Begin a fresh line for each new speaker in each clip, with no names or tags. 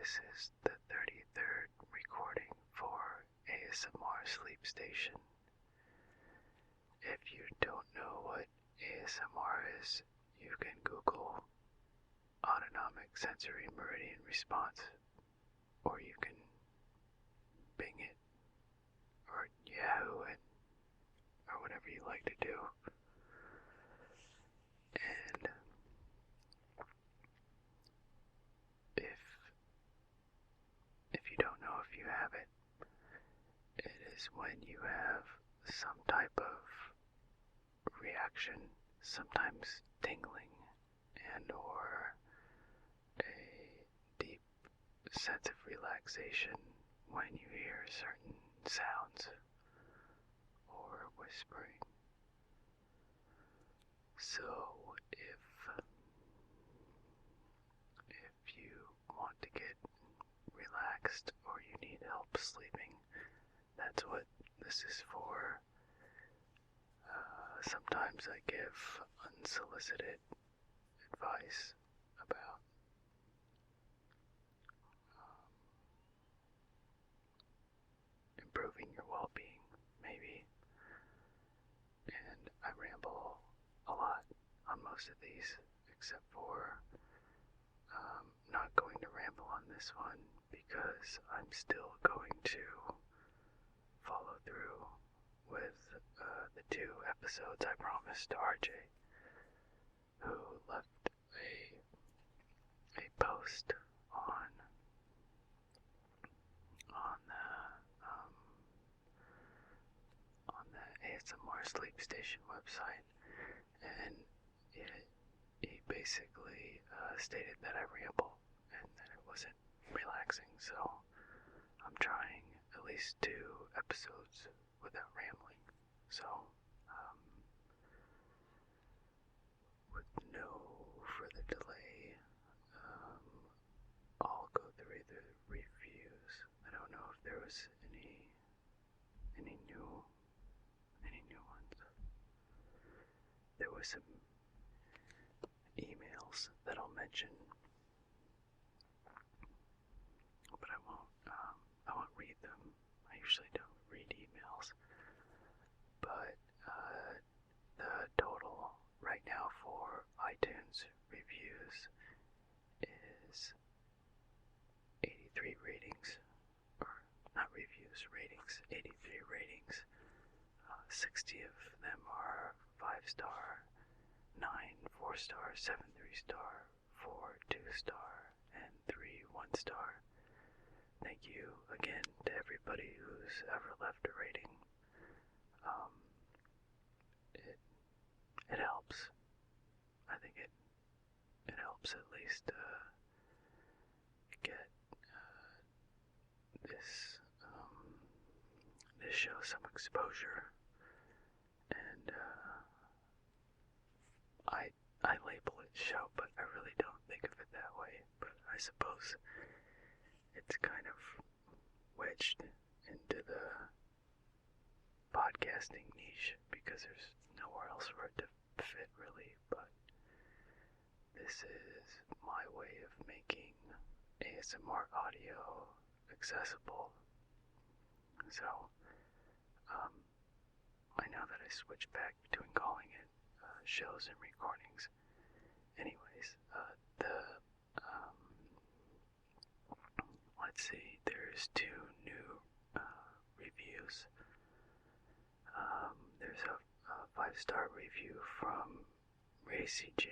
This is the 33rd recording for ASMR Sleep Station. If you don't know what ASMR is, you can Google Autonomic Sensory Meridian Response, or you can Bing it, or Yahoo it, or whatever you like to do. And if you don't know if you have it, it is when you have some type of reaction, sometimes tingling and or a deep sense of relaxation when you hear certain sounds or whispering. So if you want to get relaxed or you need help sleeping, that's what this is for. Sometimes I give unsolicited advice about improving your well-being, maybe, and I ramble a lot on most of these, except for not going to ramble on this one because I'm still going to follow through with the 2 episodes I promised to RJ, who left a post on the ASMR Sleep Station website, and he basically stated that I ramble and that it wasn't relaxing, so I'm trying at least 2 episodes without rambling. So, with no further delay, I'll go through the reviews. I don't know if there was any new ones. There was some emails that I'll mention, but I won't read them. I usually don't read emails, but the total right now for iTunes reviews is 83 ratings, or not reviews, ratings, 83 ratings. 60 of them are 5-star, 9 4-star, 7 3-star, 4 2-star, and 3 1-star. Thank you again to everybody who's ever left a rating. It helps. I think it helps at least get this show some exposure. And I label it show, but I really don't think of it that way. But I suppose it's kind of wedged into the podcasting niche because there's nowhere else for it to fit, really. But this is my way of making ASMR audio accessible. So I know that I switched back between calling it shows and recordings. Anyways, let's see, there's 2 new reviews. There's a 5-star review from Racy J,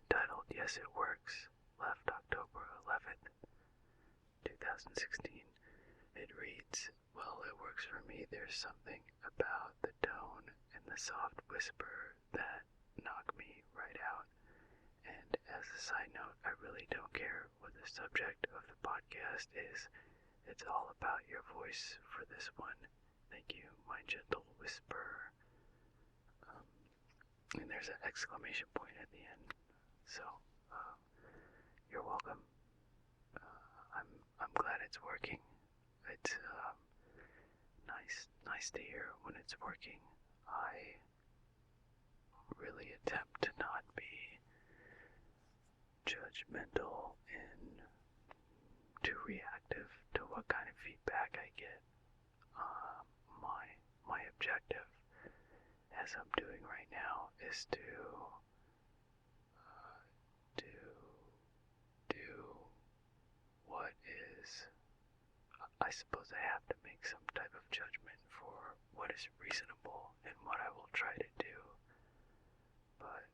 entitled Yes It Works, left October 11th, 2016. It reads, "Well, it works for me. There's something about the tone and the soft whisper that knock me right out. And as a side note, I really don't care what the subject of the podcast is. It's all about your voice for this one. Thank you, my gentle whisper." And there's an exclamation point at the end. So, you're welcome. I'm glad it's working. It's nice to hear when it's working. I really attempt to not be judgmental in what kind of feedback I get. My objective, as I'm doing right now, is to do what is. I suppose I have to make some type of judgment for what is reasonable and what I will try to do. But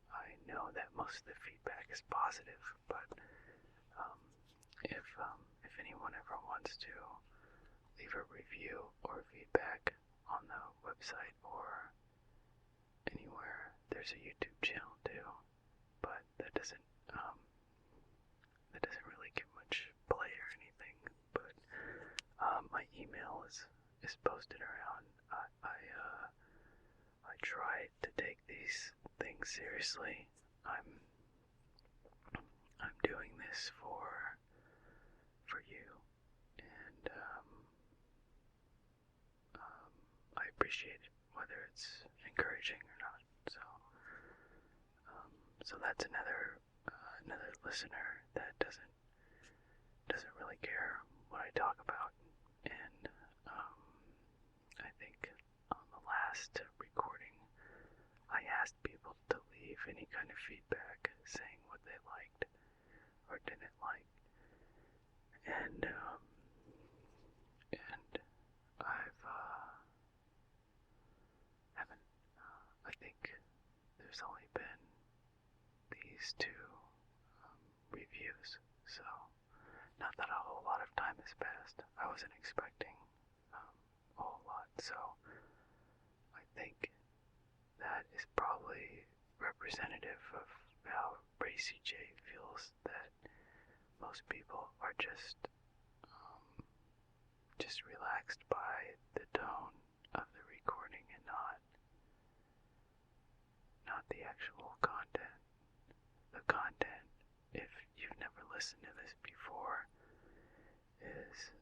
I know that most of the feedback is positive. But if anyone ever wants to leave a review or feedback on the website or anywhere, there's a YouTube channel too. But that doesn't really get much play or anything. But my email is posted around. I try to take these things seriously. I'm doing this for you, and I appreciate it, whether it's encouraging or not. So that's another listener that doesn't really care what I talk about. And I think on the last recording, I asked people to leave any kind of feedback saying what they liked or didn't like. And I think there's only been these two reviews, so not that a whole lot of time has passed. I wasn't expecting a whole lot, so I think that is probably representative of how Ray CJ feels, that most people are just relaxed by the tone of the recording and not the actual content. The content, if you've never listened to this before, is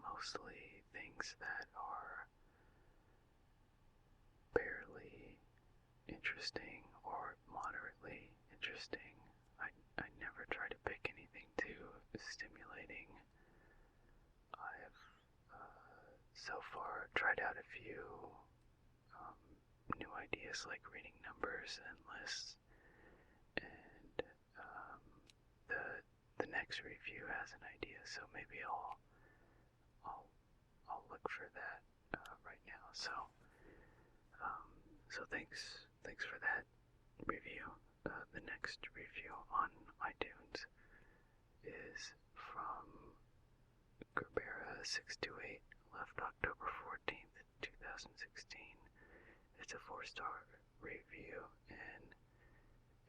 mostly things that are barely interesting or moderately interesting. I never try to pick anything too stimulating. I have so far tried out a few new ideas like reading numbers and lists, and the next review has an idea, so maybe I'll look for that right now. So thanks for that review. The next review on iTunes is from Gerbera628, left October 14th, 2016. It's a 4-star review, and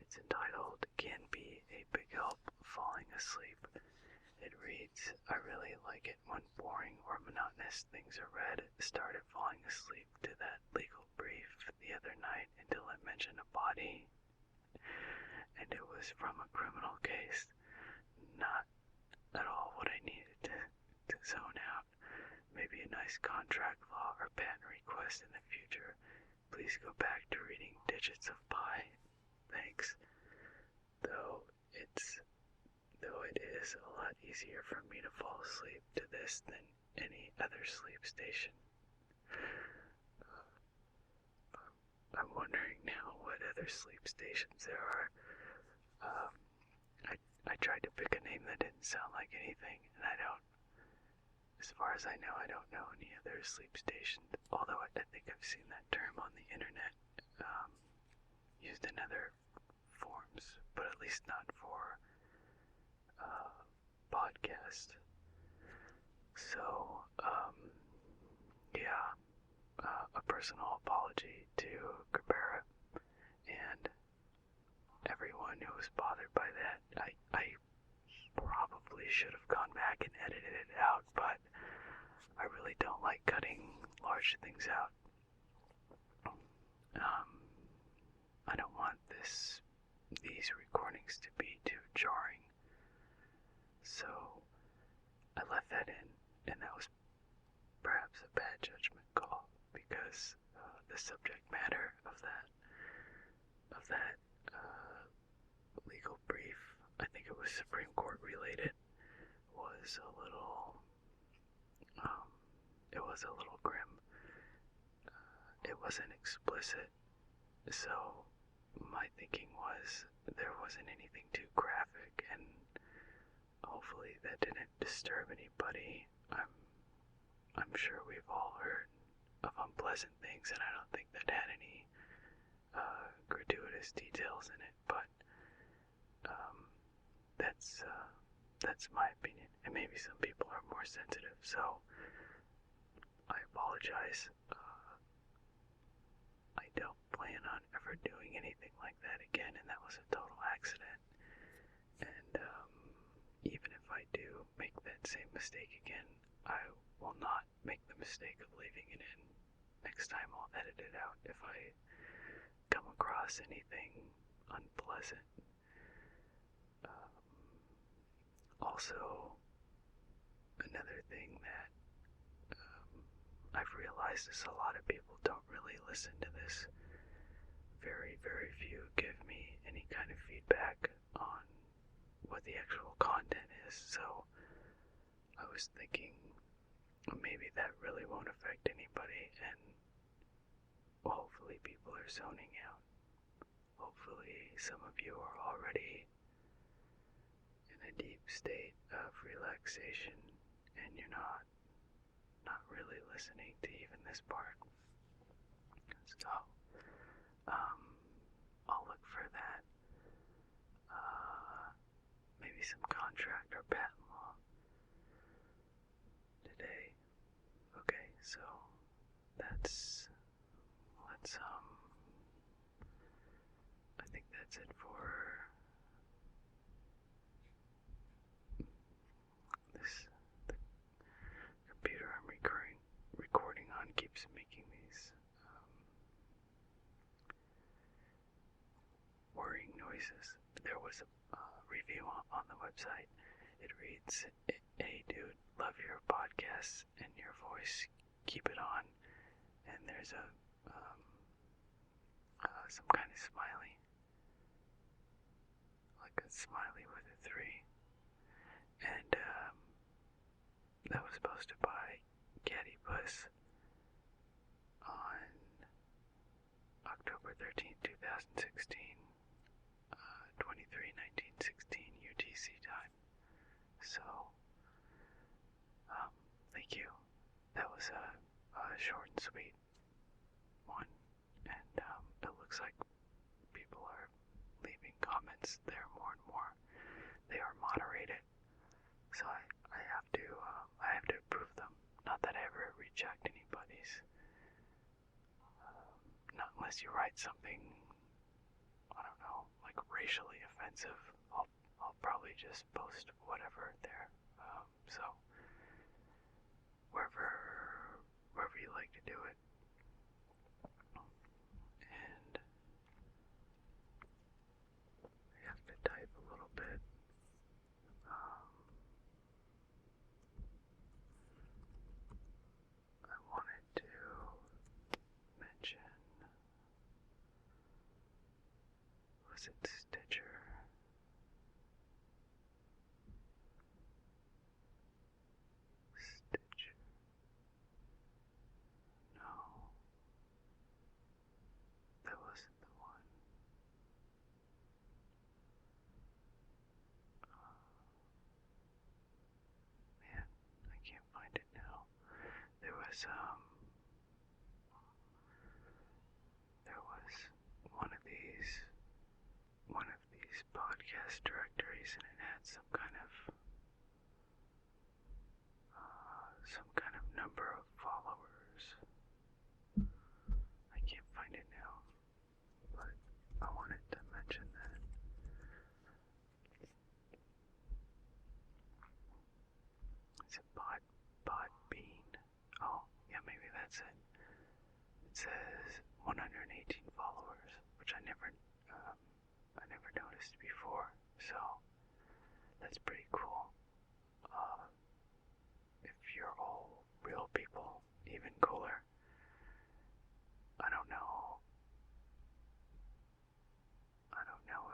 it's entitled, "Can Be a Big Help Falling Asleep." It reads, "I really like it when boring or monotonous things are read. Started falling asleep to that legal brief the other night until it mentioned a body, and it was from a criminal case. Not at all what I needed to zone out. Maybe a nice contract law or patent request in the future. Please go back to reading Digits of Pi. Thanks. Though it is a lot easier for me to fall asleep to this than any other sleep station." I'm wondering now what other sleep stations there are. I tried to pick a name that didn't sound like anything, and as far as I know, I don't know any other sleep stations, although I think I've seen that term on the internet, used in other forms, but at least not for podcast. So, a personal apology to Gerbera and everyone who was bothered by that. I probably should have gone back and edited it out, but I really don't like cutting large things out. I don't want these recordings to be too jarring, so I left that in, and that was perhaps a bad judgment call, because the subject matter of that I think it was Supreme Court related, was a little, it was a little grim. It wasn't explicit, so my thinking was there wasn't anything too graphic, and hopefully that didn't disturb anybody. I'm sure we've all heard of unpleasant things, and I don't think that had any gratuitous details in it, but that's my opinion, and maybe some people are more sensitive, so I apologize. I don't plan on ever doing anything like that again, and that was a total accident. And even if I do make that same mistake again, I will not make the mistake of leaving it in. Next time I'll edit it out if I come across anything unpleasant. Also, another thing that I've realized is a lot of people don't really listen to this. Very, very few give me any kind of feedback on what the actual content is, so I was thinking maybe that really won't affect anybody, and hopefully people are zoning out. Hopefully some of you are already in a deep state of relaxation and you're not really listening to even this part. So, I'll look for that. Maybe some contract or patent law today. Okay, so let's I think that's it for this. The computer I'm recording on keeps making these whirring noises. There was a review on the website. It reads, "Hey dude, love your podcasts and your voice. Keep it on." And there's a some kind of smiley, like a smiley with a 3. And that was posted by Caddy Puss on October 13th, 2016, 23:19:16 UTC time. So, thank you. That was a short and sweet one, and it looks like people are leaving comments there more and more. They are moderated, so I have to approve them. Not that I ever reject anybody's. Not unless you write something, I don't know, like racially offensive. I'll probably just post whatever there. So wherever you like to do it. And I have to type a little bit. I wanted to mention, was it Stitcher? No, that wasn't the one. Man, I can't find it now. There was one of these podcast directories, and it had some kind of number of followers. I can't find it now, but I wanted to mention that. It's a Podbean. Oh, yeah, maybe that's it. It says 118 followers, which I never noticed before, so that's pretty cool. If you're all real people, even cooler. I don't know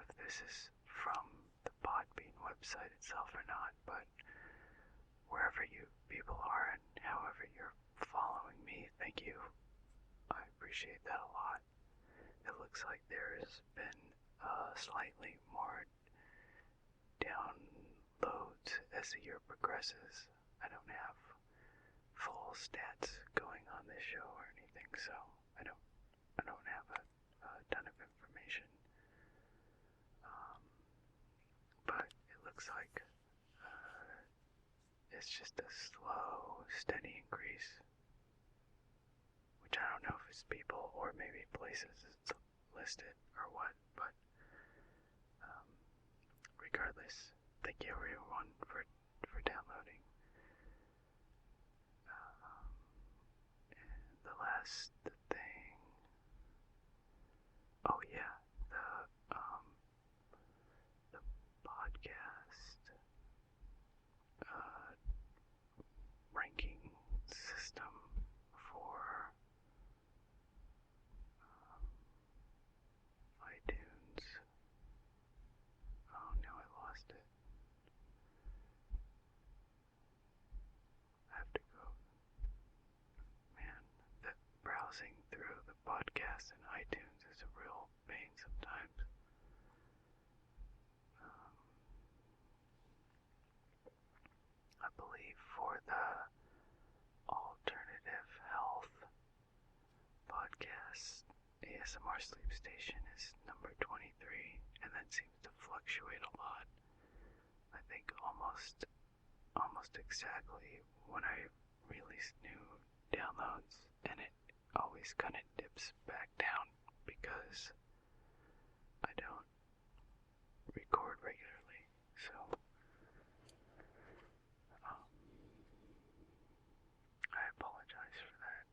if this is from the Podbean website itself or not, but wherever you people are and however you're following me, thank you. I appreciate that a lot. It looks like there's been slightly more downloads as the year progresses. I don't have full stats going on this show or anything, so I don't have a ton of information. But it looks like it's just a slow, steady increase, which I don't know if it's people or maybe places it's listed or what, but regardless, thank you everyone for downloading. And the last thing, oh yeah, the podcast ranking system for iTunes. Oh no, I lost it. I have to go. Man, browsing through the podcast in iTunes is a real pain sometimes. I believe for the Alternative Health podcast, ASMR Sleep Station is number 23, and that seems to fluctuate a lot. I think almost exactly when I release new downloads, and it always kind of dips back down because I don't record regularly. So I apologize for that,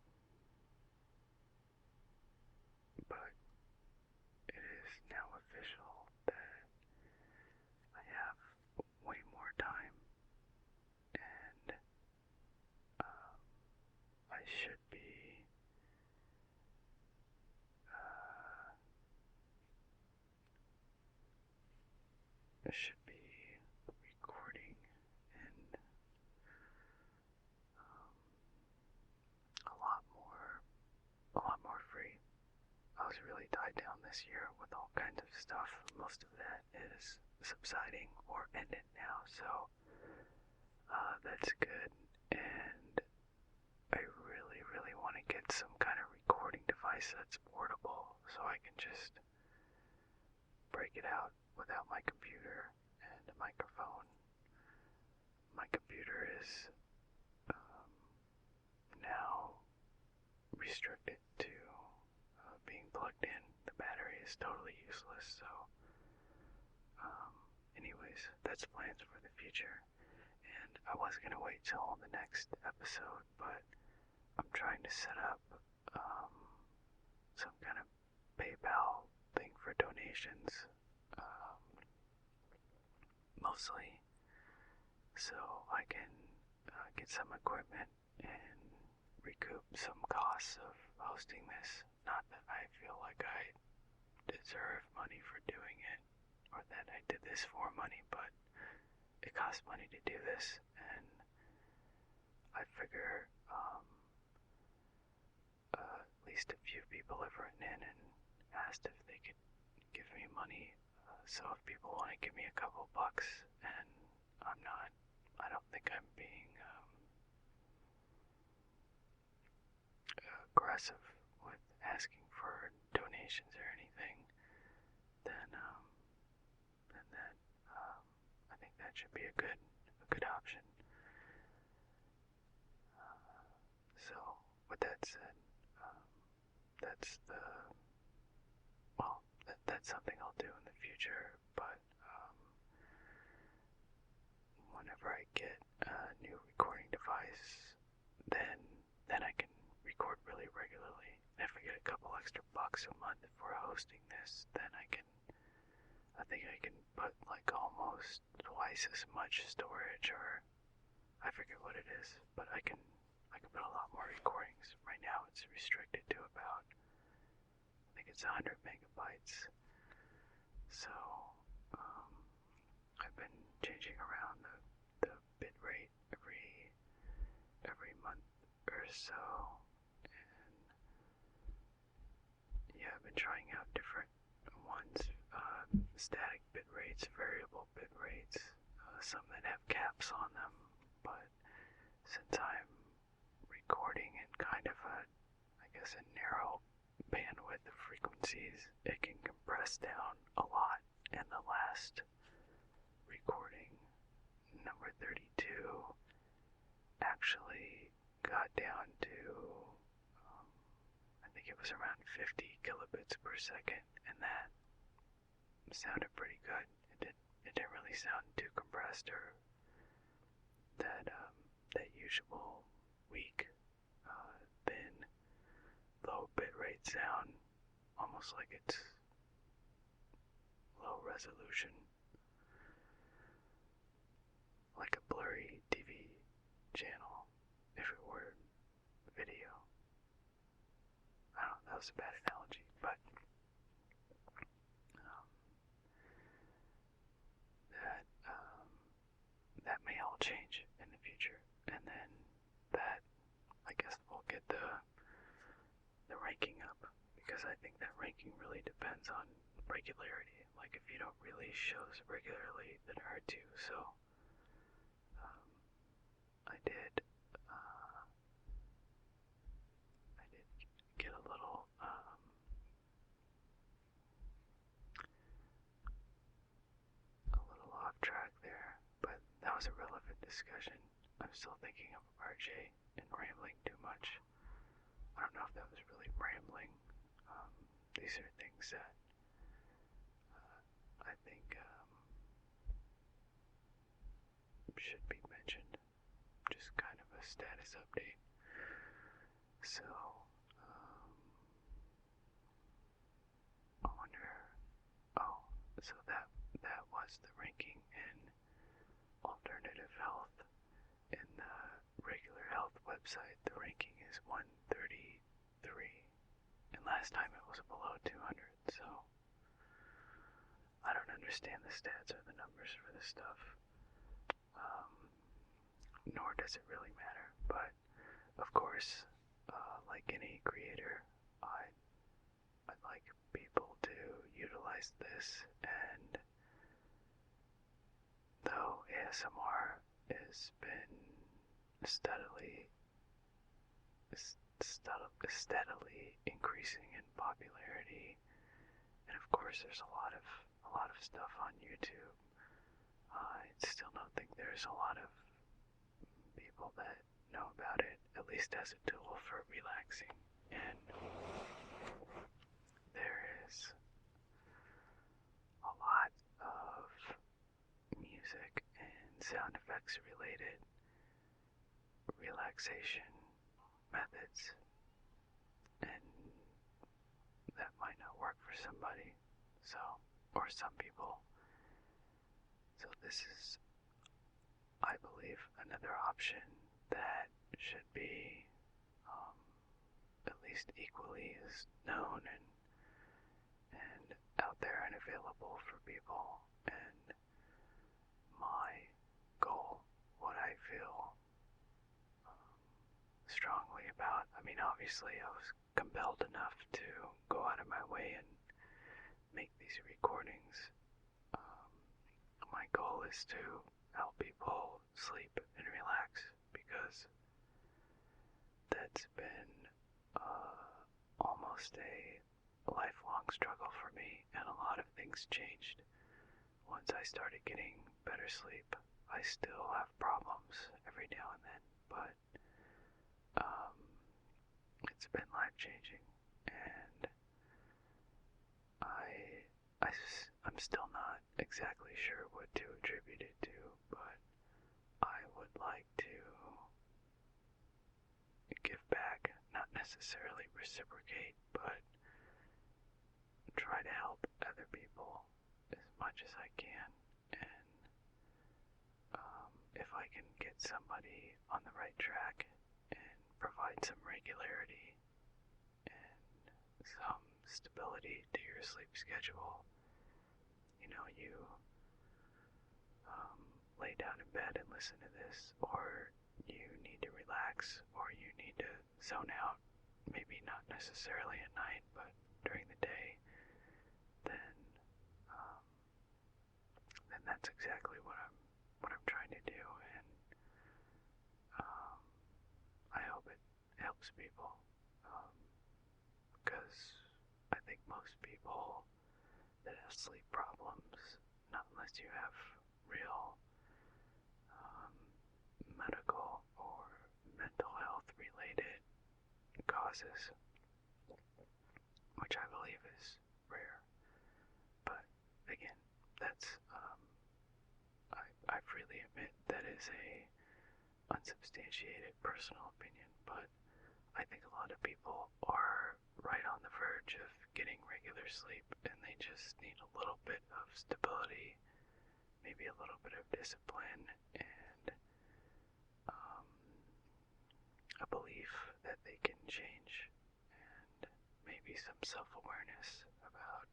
but it is now official that I have way more time, and I should be recording in a lot more free. I was really tied down this year with all kinds of stuff. Most of that is subsiding or ended now, so that's good. And I really want to get some kind of recording device that's portable, so I can just break it out without my computer and a microphone. My computer is now restricted to being plugged in. The battery is totally useless, so anyways, that's plans for the future. And I was gonna wait till the next episode, but I'm trying to set up some kind of PayPal thing for donations, mostly so I can get some equipment and recoup some costs of hosting this. Not that I feel like I deserve money for doing it, or that I did this for money, but it costs money to do this, and I figure at least a few people have written in and asked if they could give me money. So if people want to give me a couple bucks, and I don't think I'm being aggressive with asking for donations or anything, then that I think that should be a good option. So with that said, that's something I'll do in the future. But whenever I get a new recording device, then I can record really regularly. And if I get a couple extra bucks a month for hosting this, then I think I can put like almost twice as much storage, or I forget what it is, but I can put a lot more recordings. Right now it's restricted to about, I think it's 100 megabytes. So I've been changing around the bit rate every month or so, and yeah, I've been trying out different ones, static bit rates, variable bit rates, some that have caps on them, but since I'm recording in kind of I guess a narrow bandwidth of frequencies, it can compress down a lot, and the last recording, number 32, actually got down to, I think it was around 50 kilobits per second, and that sounded pretty good. It didn't really sound too compressed or that usual weak, thin, low bitrate sound, almost like it's low resolution, like a blurry TV channel if it were video. I don't know, that was a bad analogy, but that may all change in the future, and then that, I guess, will get the ranking up, because I think that ranking really depends on regularity. Like, if you don't release shows regularly, then it hurts you. So I did get a little off track there, but that was a relevant discussion. I'm still thinking of RJ and rambling too much. I don't know if that was really rambling. These are things that I think should be mentioned. Just kind of a status update. So, I wonder. Oh, so that was the ranking in alternative health. In the regular health website, the ranking is 133, and last time it was below 200. So I don't understand the stats or the numbers for this stuff. Nor does it really matter. But of course, like any creator, I'd like people to utilize this, and though ASMR has been steadily increasing in popularity, and of course there's a lot of stuff on YouTube, I still don't think there's a lot of people that know about it, at least as a tool for relaxing. And there is a lot of music and sound effects related relaxation methods, and that might not work for somebody, so, or some people. So this is, I believe, another option that should be at least equally as known and out there and available for people. And my goal, what I feel strongly about, I mean, obviously I was compelled enough to go out of my way and make these recordings. My goal is to help people sleep and relax, because that's been almost a lifelong struggle for me, and a lot of things changed once I started getting better sleep. I still have problems every now and then, but it's been life-changing, and I'm still not exactly sure what to attribute it to, but I would like to give back, not necessarily reciprocate, but try to help other people as much as I can. And if I can get somebody on the right track and provide some regularity and some stability to your sleep schedule, you know, you lay down in bed and listen to this, or you need to relax, or you need to zone out, maybe not necessarily at night, but during the day, then um, then that's exactly what I'm trying to do, and um, I hope it helps people, because I think most people that have sleep problems, not unless you have real medical or mental health related causes, which I believe is rare. But again, that's I freely admit that is a unsubstantiated personal opinion, but I think a lot of people are right on the verge of getting regular sleep, and they just need a little bit of stability, maybe a little bit of discipline, and a belief that they can change, and maybe some self-awareness about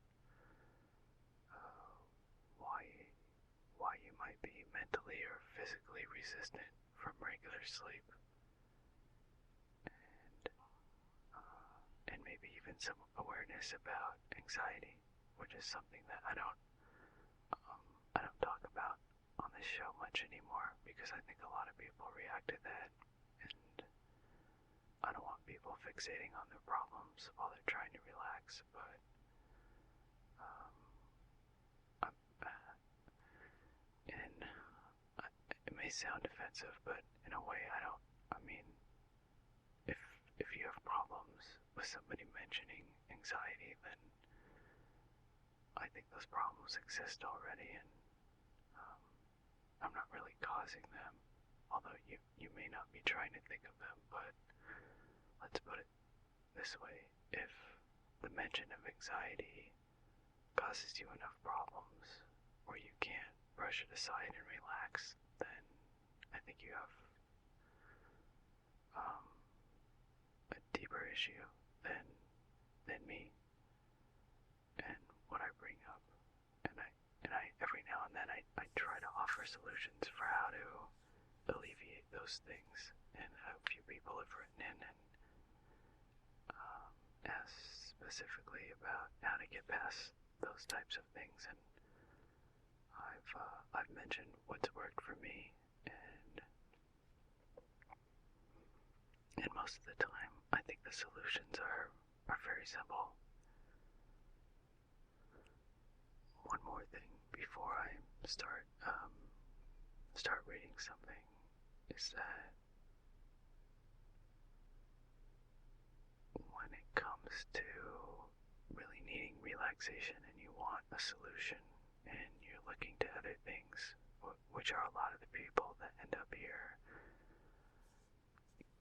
why you might be mentally or physically resistant from regular sleep, and maybe even some awareness about anxiety, which is something that I don't talk about on this show much anymore, because I think a lot of people react to that, and I don't want people fixating on their problems while they're trying to relax. But and it may sound offensive, but in a way I mean, if you have problems with somebody mentioning anxiety, then I think those problems exist already, and I'm not really causing them, although you may not be trying to think of them. But let's put it this way: if the mention of anxiety causes you enough problems where you can't brush it aside and relax, then I think you have a deeper issue than me and what I bring up. And I every now and then I try to offer solutions for how to alleviate those things, and a few people have written in and asked specifically about how to get past those types of things, and I've mentioned what's worked for me, and most of the time I think the solutions are very simple. One more thing before I start reading something is that when it comes to really needing relaxation and you want a solution and you're looking to other things, which are a lot of the people that end up here,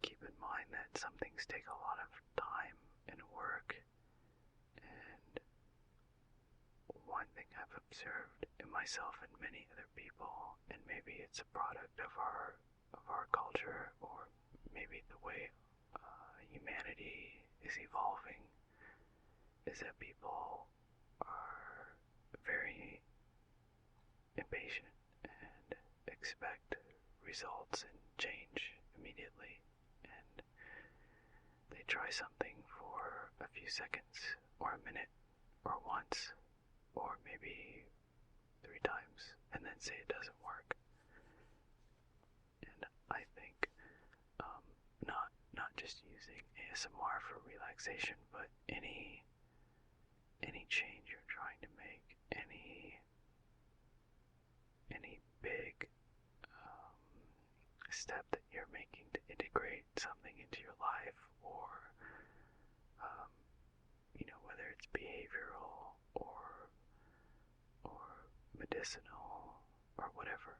keep in mind that some things take a lot of time and work. And one thing I've observed in myself and many other people, and maybe it's a product of our culture, or maybe the way humanity is evolving, is that people are very impatient and expect results and change immediately, and they try something for a few seconds or a minute or once or maybe 3 times and then say it doesn't work. And I think not just using ASMR for relaxation, but any change you're trying to make, any big step that you're making to integrate something into your life, or whether it's behavioral or medicinal or whatever,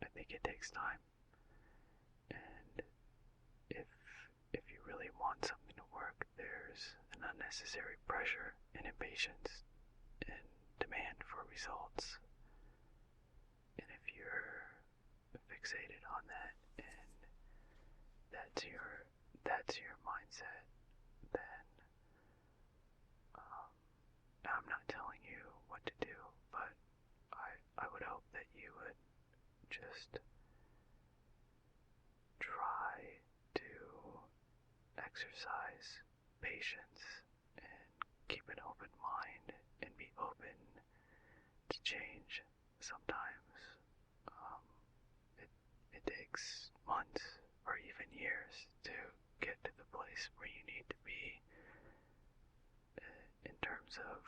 I think it takes time. And if you really want something to work, there's an unnecessary pressure and impatience and demand for results. And if you're fixated on that, and that's your mindset, then I'm not telling you what to do, but I would hope that you would just try to exercise patience and keep an open mind and be open to change. Sometimes it takes months or even years to get to the place where you need to be in terms of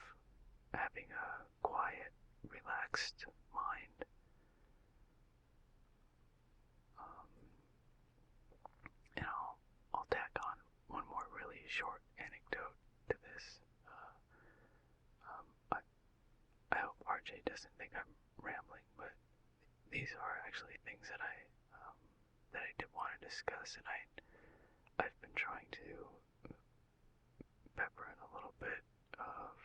having a quiet, relaxed mind. And I'll tack on one more really short anecdote to this. I hope RJ doesn't think I'm rambling, but these are actually things that I did want to discuss, and I've been trying to pepper in a little bit of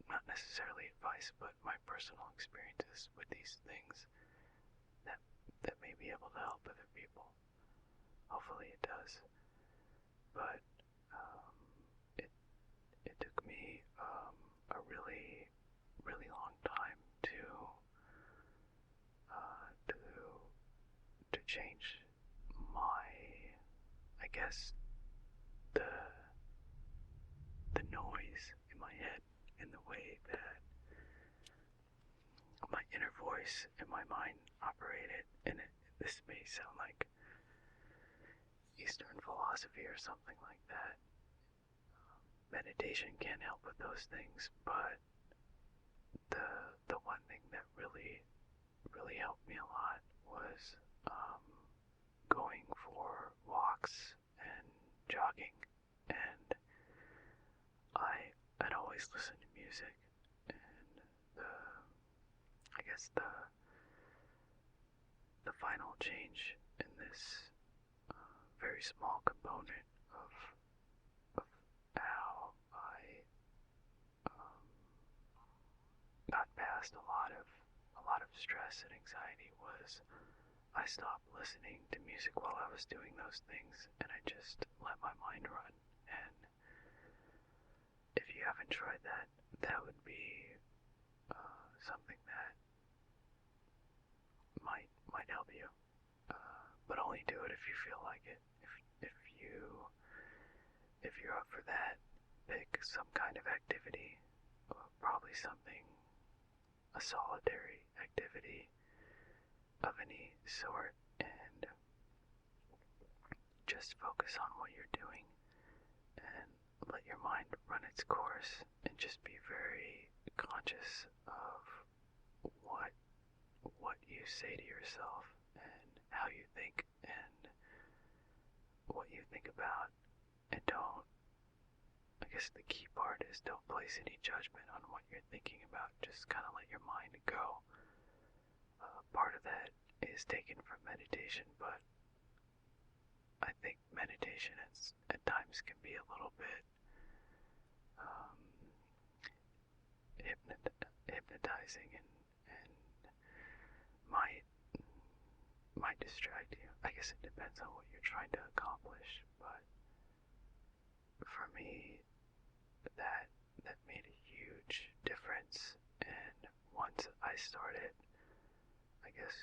not necessarily advice, but my personal experiences with these things that may be able to help other people. Hopefully it does. But it took me a really, really long time to change my, I guess, the noise in my head, in the way that my inner voice and my mind operated. And this may sound like Eastern philosophy or something like that. Meditation can help with those things, but the one thing that really helped me a lot was going for walks and jogging. And I'd always listen to music, and I guess the final change in this very small component of how I got past a lot of stress and anxiety was I stopped listening to music while I was doing those things, and I just let my mind run. And if you haven't tried that, that would be something that might help you. But only do it if you feel like it. If you're up for that, pick some kind of activity, probably a solitary activity of any sort, and just focus on what you're doing and let your mind run its course, and just be very conscious of what you say to yourself and how you think and what you think about. And I guess the key part is don't place any judgment on what you're thinking about. Just kind of let your mind go. Part of that is taken from meditation, but I think meditation at times can be a little bit hypnotizing and might distract you. I guess it depends on what you're trying to accomplish, but for me, that made a huge difference. And once I started, I guess,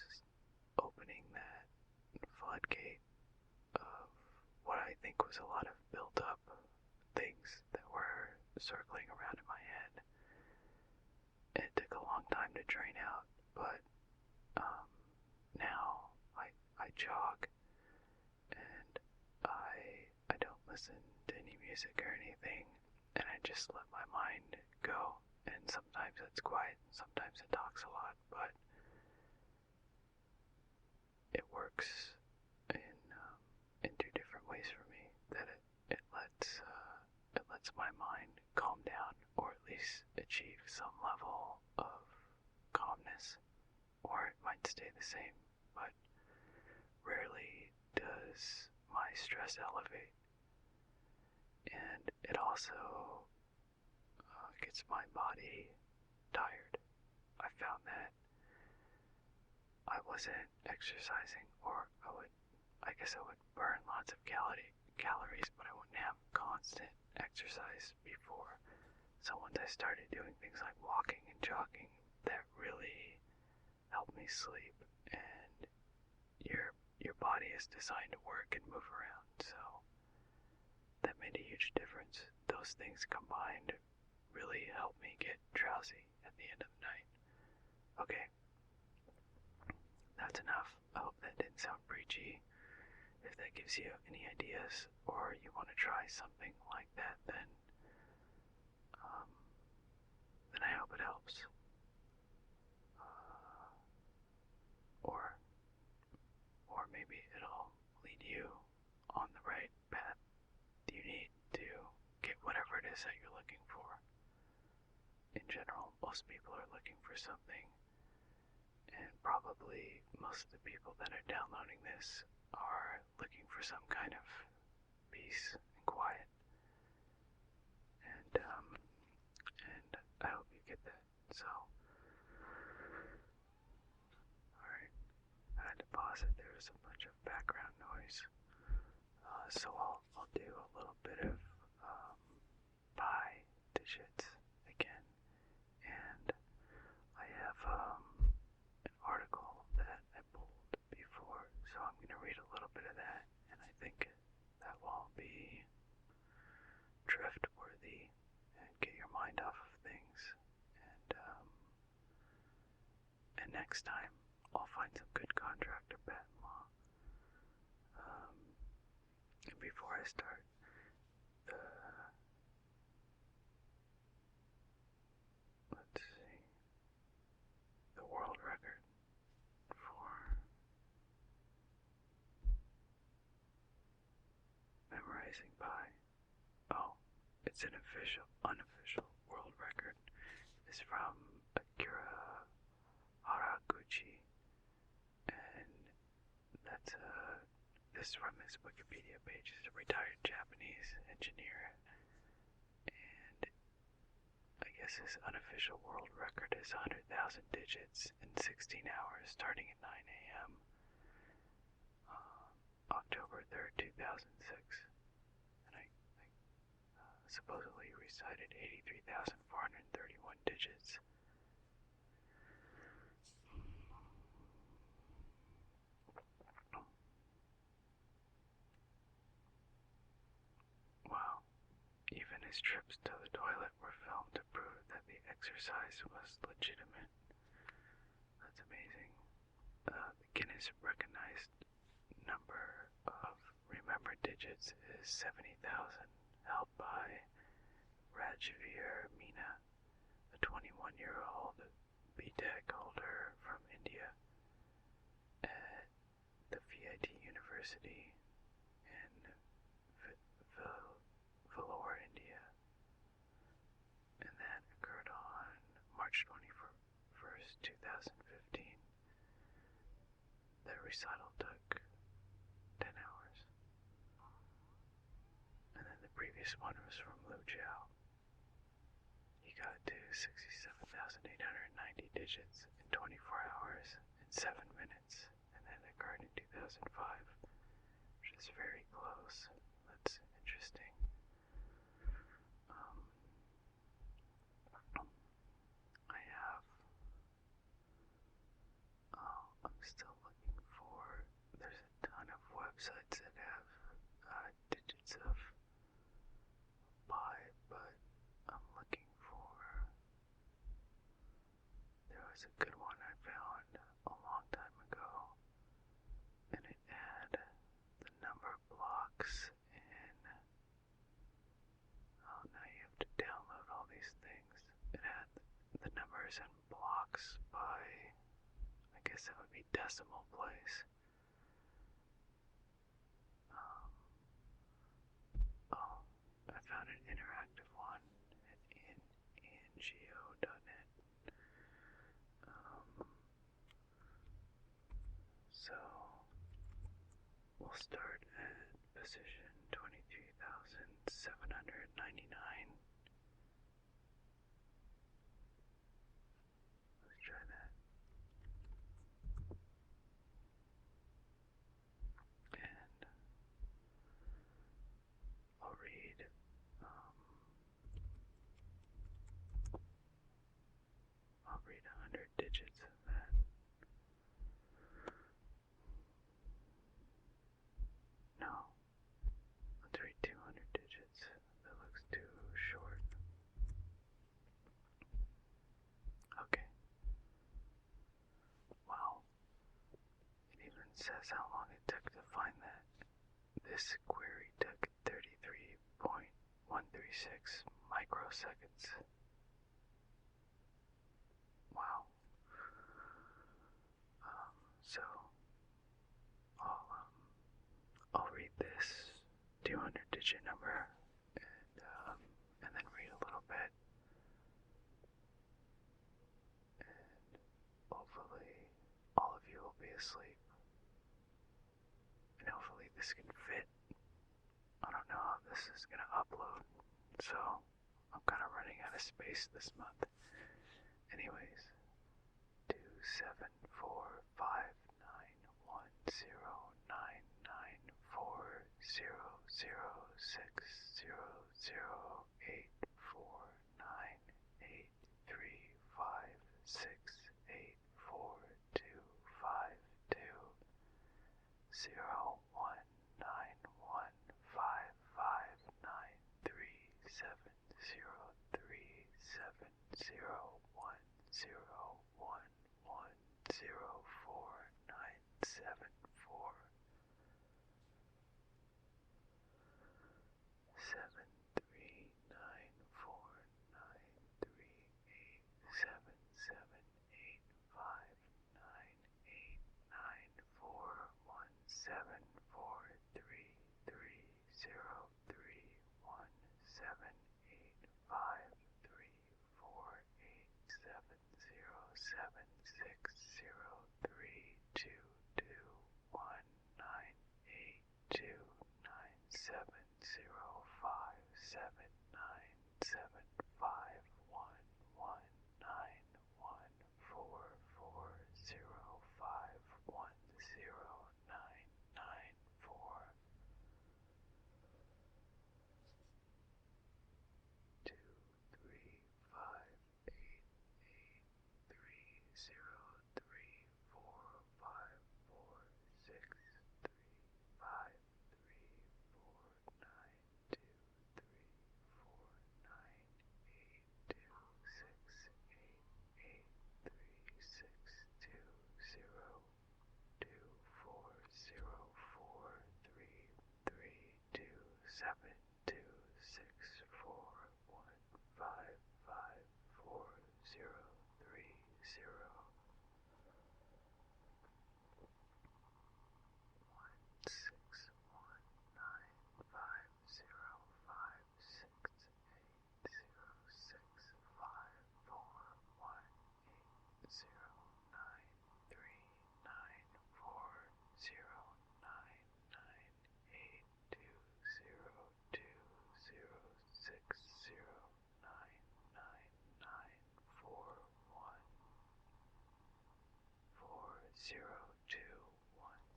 opening that floodgate of what I think was a lot of built up things that were circling around in my head, it took a long time to drain out, but now I jog, and I don't listen to any music or anything, and I just let my mind go. And sometimes it's quiet, and sometimes it talks a lot, but it works in two different ways for me. That it lets my mind calm down, or at least achieve some level of calmness, or it might stay the same, but rarely does my stress elevate. And it also gets my body tired. I found that I wasn't exercising, or I guess I would burn lots of calories, but I wouldn't have constant exercise before. So once I started doing things like walking and jogging, that really help me sleep, and your body is designed to work and move around, so that made a huge difference. Those things combined really helped me get drowsy at the end of the night. Okay, that's enough. I hope that didn't sound preachy. If that gives you any ideas, or you want to try something like that, um, then I hope it helps. Or maybe it'll lead you on the right path you need to get whatever it is that you're looking for. In general, most people are looking for something, and probably most of the people that are downloading this are looking for some kind of peace and quiet. And I hope you get that. So, alright, I had to pause it. There was a bunch of background noise. So I'll do a little bit of pi digits again. And I have an article that I pulled before, so I'm going to read a little bit of that, and I think that will be drift worthy and get your mind off of things. And next time I'll find some good contract or patent law. And before I start, let's see, the world record for memorizing pi. Oh, it's an unofficial world record. It's from Akira Haraguchi, and that's this is from his Wikipedia page. He's a retired Japanese engineer, and I guess his unofficial world record is 100,000 digits in 16 hours, starting at 9 a.m. October 3rd, 2006, and I supposedly recited 83,431 digits. Wow. Even his trips to the toilet were filmed to prove that the exercise was legitimate. That's amazing. The Guinness recognized number of remembered digits is 70,000, held by Rajveer Meena, a 21-year-old B.Tech holder from India at the VIT University in Vellore, India. And that occurred on March 21st, 2015. The recital took 10 hours. And then the previous one was from Lu Jiao. He got to 67,890 digits in 24 hours and 7 minutes, and that occurred in 2005, which is very close. That's interesting. I have, I'm still looking for, there's a ton of websites that have digits of pi, but I'm looking for, there was a good one I found a long time ago, and it had the number blocks in, oh, now you have to download all these things. It had the numbers in blocks by, I guess that would be decimal place. Oh, I found an interactive one at ngo.net. So we'll start at position 23,799. Let's try that. And I'll read 100 digits of that. says how long it took to find that. This query took 33.136 microseconds. Wow. So I'll read this 200-digit number and then read a little bit. And hopefully all of you will be asleep. And hopefully this can fit. I don't know how this is gonna upload, so I'm kind of running out of space this month. Anyways,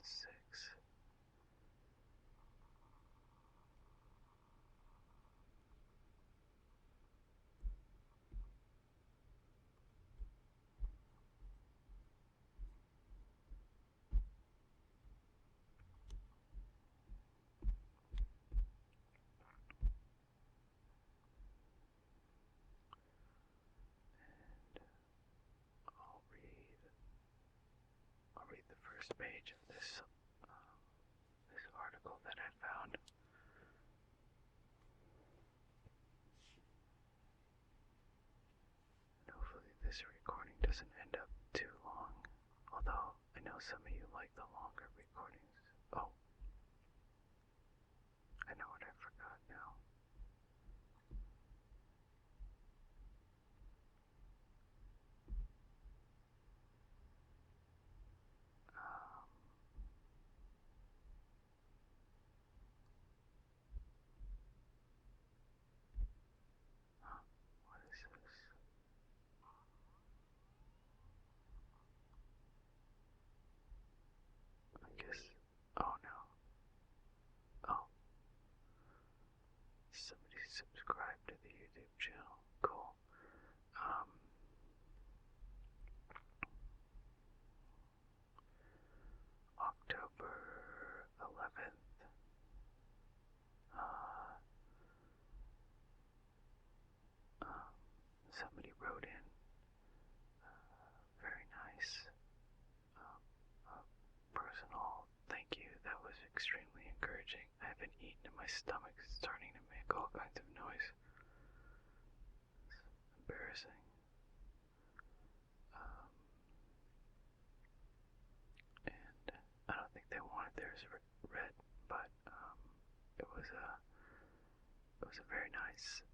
0216. I'll read the first page of this article that I found. And hopefully this recording doesn't end up too long. Although I know some of you like the longer recordings. Oh, I know what I forgot now. What is this? I guess. Oh no. Oh. Somebody subscribed to the YouTube channel. Cool. October 11th. Somebody wrote in, very nice, personal my stomach is starting to make all kinds of noise. It's embarrassing. And I don't think they wanted theirs read, but it was a very nice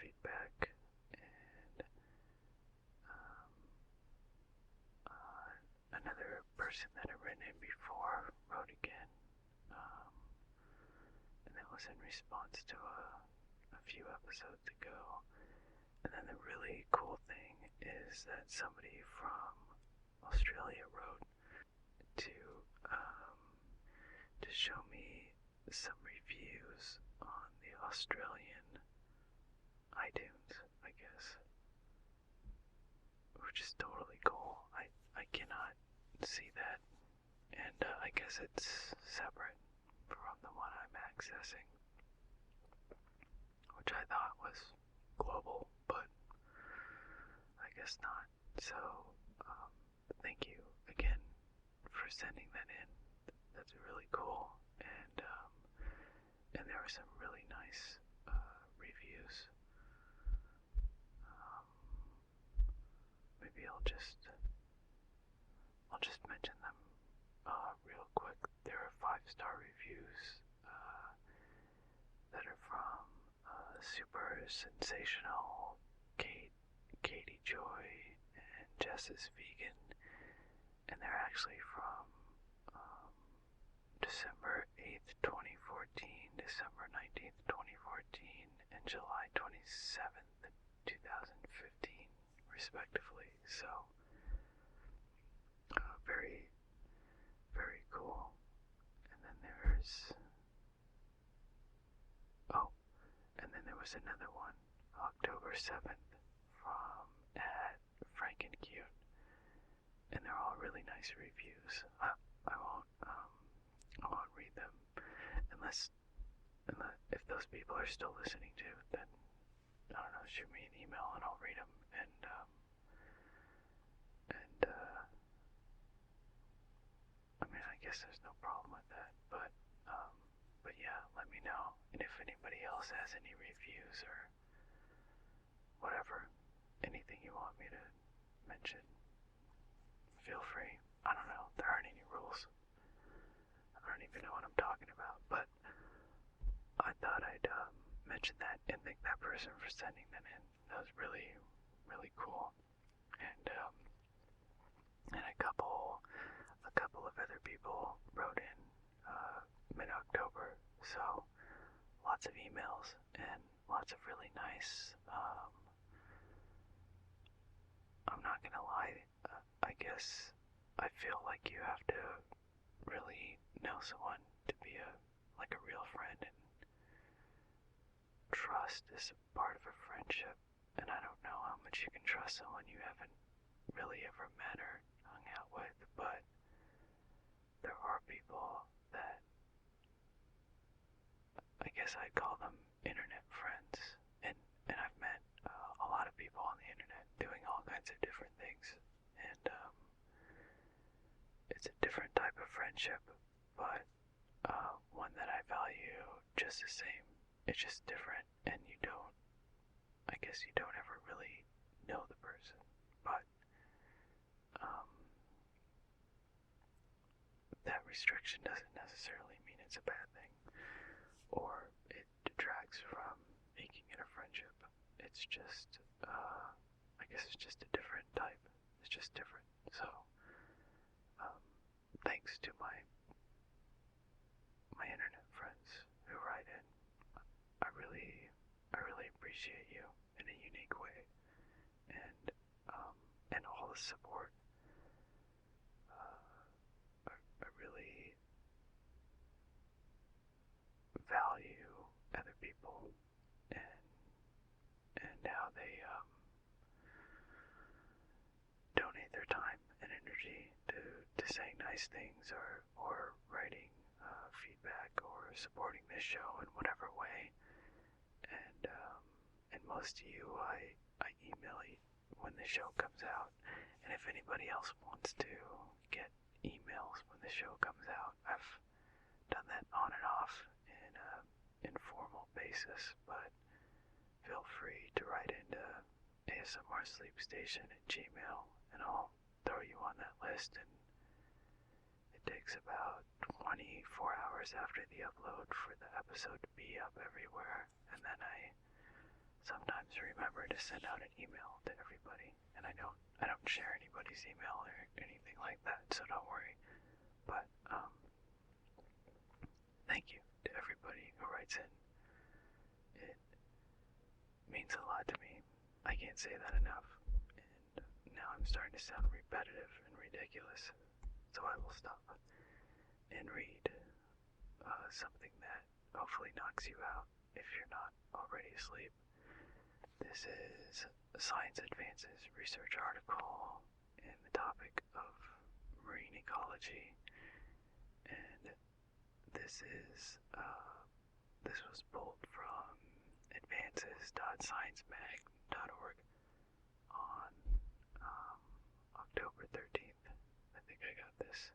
feedback, and another person that had written in before wrote again, and that was in response to a few episodes ago. And then the really cool thing is that somebody from Australia wrote to show me some reviews on the Australian iTunes, I guess, which is totally cool. I cannot see that, and I guess it's separate from the one I'm accessing, which I thought was global, but I guess not. So, thank you again for sending that in. That's really cool, and there were some really nice reviews. Maybe I'll just mention them real quick. There are 5-star reviews that are from Super Sensational, Katie Joy, and Jess is Vegan, and they're actually from December 8th, 2014, December 19th, 2014, and July 27th, 2015, respectively. So, very, very cool. And then there was another one, October 7th, from Frank and Cute, and they're all really nice reviews. I won't read them unless if those people are still listening to, then I don't know, shoot me an email and I'll read them. And I mean, I guess there's no problem with that, but yeah, let me know. And if anybody else has any reviews or whatever, anything you want me to mention, feel free. I don't know, there aren't any rules. I don't even know what I'm talking about, but I thought I'd mention that and thank that person for sending that in. That was really, really cool. And a couple of other people wrote in mid-October, so lots of emails and lots of really nice, I'm not gonna lie, I guess I feel like you have to really know someone to be a real friend, and trust is a part of a friendship, and I don't know how much you can trust someone you haven't really ever met or hung out with, but there are people that I guess I'd call them internet friends, and I've met a lot of people on the internet doing all kinds of different things, and it's a different type of friendship, but one that I value just the same. It's just different, and I guess you don't ever really know the person, but that restriction doesn't necessarily mean it's a bad thing, or it detracts from making it a friendship. It's just, I guess it's just a different type. It's just different. So, thanks to my internet friends who write in. I really appreciate you in a unique way, and all the support. I really value other people and how they donate their time and energy to saying nice things or writing feedback or supporting this show in whatever way. And most of you, I email you when the show comes out. And if anybody else wants to get emails when the show comes out, I've done that on and off in basis, but feel free to write into ASMR Sleep Station at Gmail, and I'll throw you on that list. And it takes about 24 hours after the upload for the episode to be up everywhere, and then I sometimes remember to send out an email to everybody, and I don't share anybody's email or anything like that, so don't worry. But thank you to everybody who writes in. It means a lot to me. I can't say that enough, and now I'm starting to sound repetitive and ridiculous, so I will stop and read something that hopefully knocks you out if you're not already asleep. This is a Science Advances research article in the topic of marine ecology, and this was pulled from advances.sciencemag.org on October 13th. I think I got this.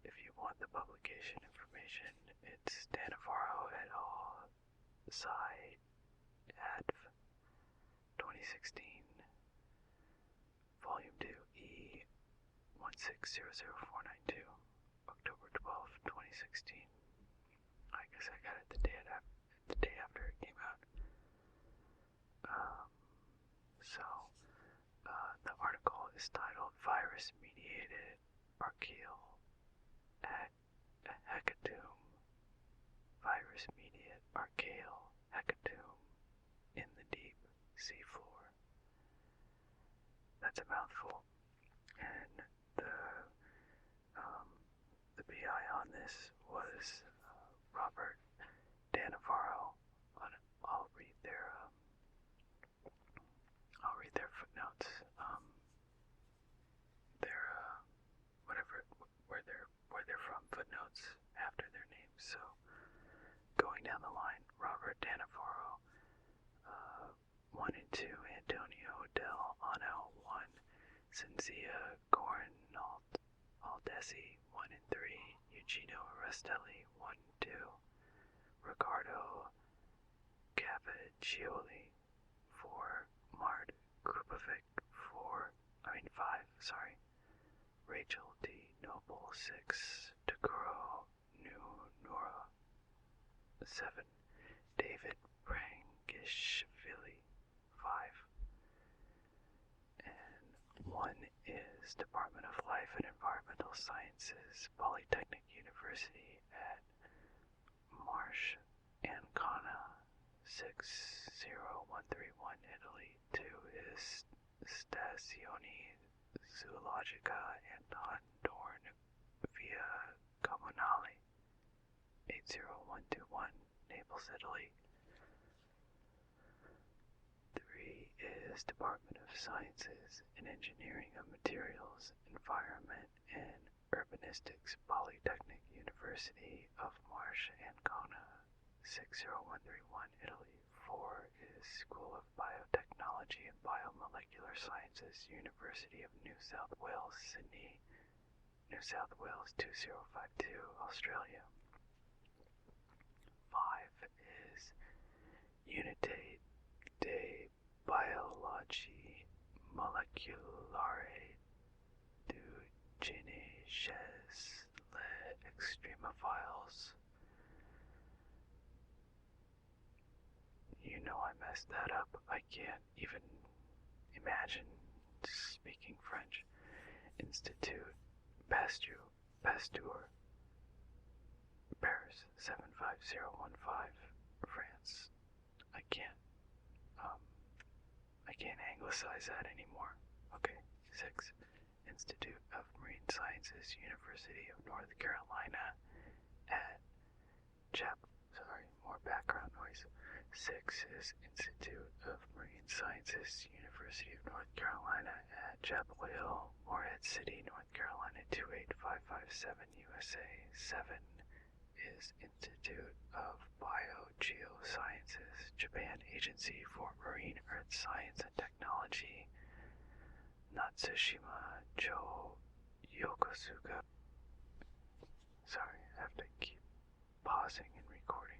If you want the publication information, it's Danavaro et al. Sci. Adv. 2016, Volume 2, E 1600492, October 12th, 2016. I guess I got it the day after it came out. The article is titled Virus-Mediated Archaeal Hecatomb. Virus-mediated archaeal hecatomb in the deep seafloor. That's a mouthful. And the PI on this was Robert Danavaro. I'll read their footnotes. Where they're from, footnotes after their names. So going down the line, Robert Danavaro, 1 and 2, Antonio Del Ano, 1, Cinzia Aldesi, 1 and 3, Eugenio Restelli, 1 and 2, Ricardo Cavaggioli, 4, Mart Krupovic, 5, Rachel D. Noble, 6, Takuro Nura, 7, David Brangishvili, 5, and 1 is Department of Life and Environmental Sciences, Polytechnic University at Marsh Ancona, 60131, Italy. 2 is Stazione Zoologica Anton Dorn via Comunale, 80121, Naples, Italy. 3 is Department of Sciences and Engineering of Materials, Environment and Urbanistics, Polytechnic University of Marsh Ancona, 60131, Italy. 4 is School of Biotechnology and Biomolecular Sciences, University of New South Wales, Sydney, New South Wales 2052, Australia. 5 is Unité de Biologie Moleculaire du Génie chez les Extremophiles. You know I messed that up. I can't even imagine speaking French. Institut Pasteur, Paris 75015, France. I can't anglicize that anymore. Okay. 6, Institute of Marine Sciences, University of North Carolina at more background noise. 6 is Institute of Marine Sciences, University of North Carolina at Chapel Hill, Morehead City, North Carolina 28557, USA. 7 is Institute of Biogeosciences, Japan Agency for Marine Earth Science and Technology, Natsushima Yokosuka. Sorry, I have to keep pausing and recording.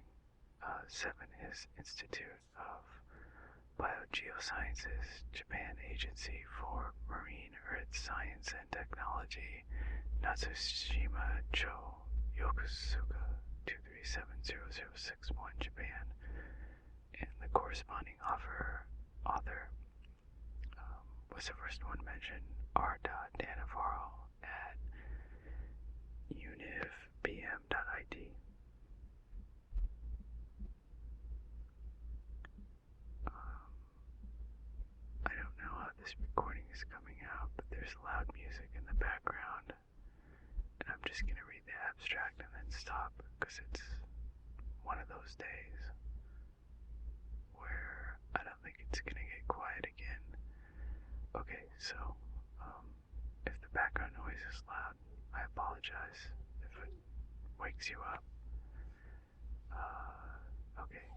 7 is Institute of Biogeosciences, Japan Agency for Marine Earth Science and Technology, Natsushima Cho, Yokosuka 2370061, Japan. And the corresponding author was the first one mentioned, R. Danavaro at univbm.it. I don't know how this recording is coming out, but there's loud music in the background, and I'm just going to read the abstract and then stop, because it's one of those days where I don't think it's going to get quiet again. Okay, so if the background noise is loud, I apologize if it wakes you up. Okay.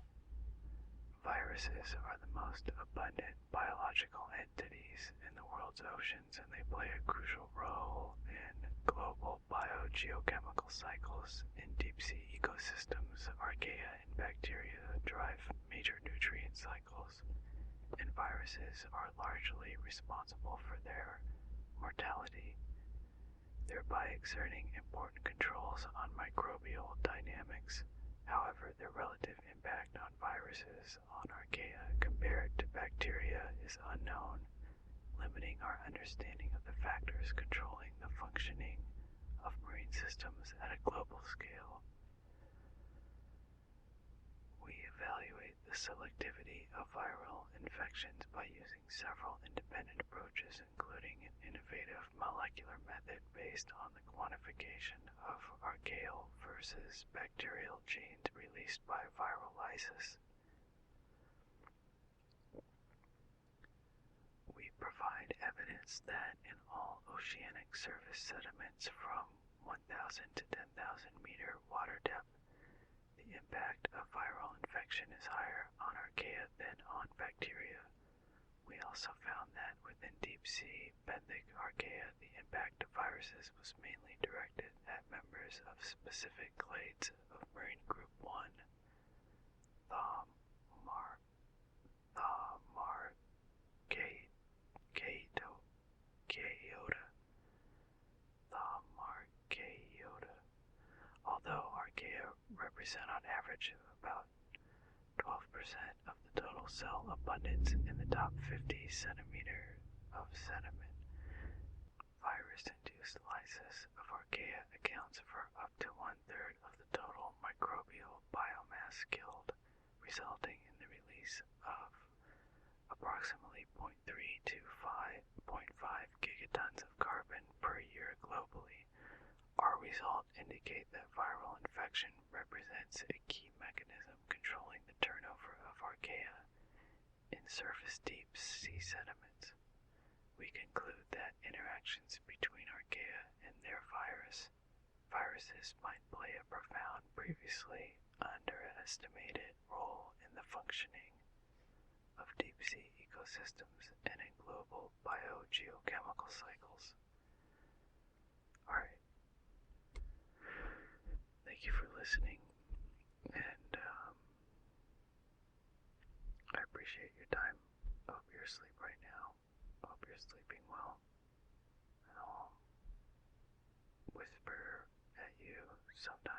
Viruses are the most abundant biological entities in the world's oceans, and they play a crucial role in global biogeochemical cycles in deep-sea ecosystems. Archaea and bacteria drive major nutrient cycles, and viruses are largely responsible for their mortality, thereby exerting important controls on microbial dynamics. However, their relative impact on viruses on archaea compared to bacteria is unknown, limiting our understanding of the factors controlling the functioning of marine systems at a global scale. We evaluate the selectivity of viral infections by using several independent approaches, including an innovative molecular method based on the quantification of archaeal versus bacterial genes released by viral lysis. We provide evidence that in all oceanic surface sediments from 1,000 to 10,000 meter water depth, the impact of viral infection is higher on archaea than on bacteria. We also found that within deep-sea benthic archaea, the impact of viruses was mainly directed at members of specific clades of marine group 1, Thamarchaeota. Although archaea represent on average about 12% of the total cell abundance in the top 50 centimeters of sediment, virus-induced lysis of archaea accounts for up to 1/3 of the total microbial biomass killed, resulting in the release of approximately 0.3 to 5.5 gigatons of carbon per year globally. Our results indicate that viral infection represents a key mechanism controlling the turnover of archaea in surface deep sea sediments. We conclude that interactions between archaea and their viruses might play a profound, previously underestimated role in the functioning of deep-sea ecosystems and in global biogeochemical cycles. Alright. Thank you for listening, and I appreciate your time. I hope you're asleep right now. I hope you're sleeping well. And I'll whisper at you sometimes.